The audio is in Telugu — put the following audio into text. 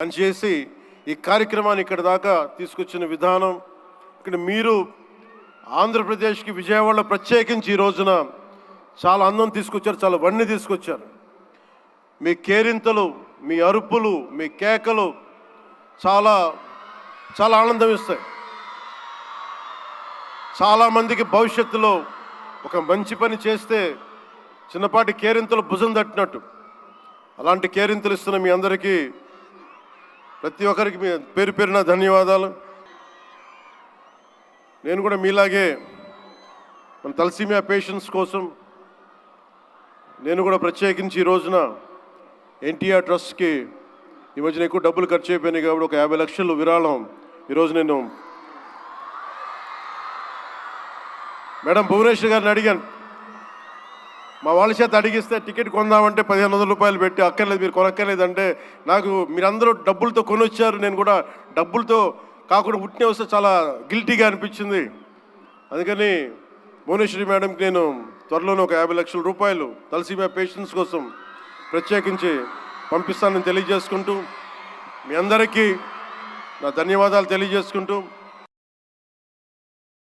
పనిచేసి ఈ కార్యక్రమాన్ని ఇక్కడ దాకా తీసుకొచ్చిన విధానం, ఇక్కడ మీరు ఆంధ్రప్రదేశ్కి విజయవాడలో ప్రత్యేకించి ఈ రోజున చాలా అందం తీసుకొచ్చారు, చాలా వన్ని తీసుకొచ్చారు. మీ కేరింతలు, మీ అరుపులు, మీ కేకలు చాలా చాలా ఆనందం ఇస్తాయి. చాలామందికి భవిష్యత్తులో ఒక మంచి పని చేస్తే చిన్నపాటి కేరింతలు భుజం తట్టినట్టు అలాంటి కేరింతలు ఇస్తున్న మీ అందరికీ ప్రతి ఒక్కరికి మీ పేరు పేరున ధన్యవాదాలు. నేను కూడా మీలాగే మన తలసీమియా పేషెంట్స్ కోసం నేను కూడా ప్రత్యేకించి ఈ రోజున ఎన్టీఆర్ ట్రస్ట్కి ఈ మధ్యన ఎక్కువ డబ్బులు ఖర్చు అయిపోయినాయి కాబట్టి ఒక 50 లక్షలు విరాళం ఈరోజు నేను మేడం భువనేశ్వర్ గారిని అడిగాను. మా వాళ్ళ చేత అడిగిస్తే టికెట్ కొందామంటే 1500 రూపాయలు పెట్టి అక్కర్లేదు, మీరు కొనక్కర్లేదు అంటే నాకు మీరందరూ డబ్బులతో కొనొచ్చారు, నేను కూడా డబ్బులతో కాకుండా పుట్టిన వస్తే చాలా గిల్టీగా అనిపించింది. అందుకని భువనేశ్వరి మేడంకి నేను త్వరలోనే ఒక 50 లక్షల రూపాయలు తలసీమియా పేషెంట్స్ కోసం ప్రత్యేకించి పంపిస్తానని తెలియజేసుకుంటూ మీ అందరికీ నా ధన్యవాదాలు తెలియజేసుకుంటూ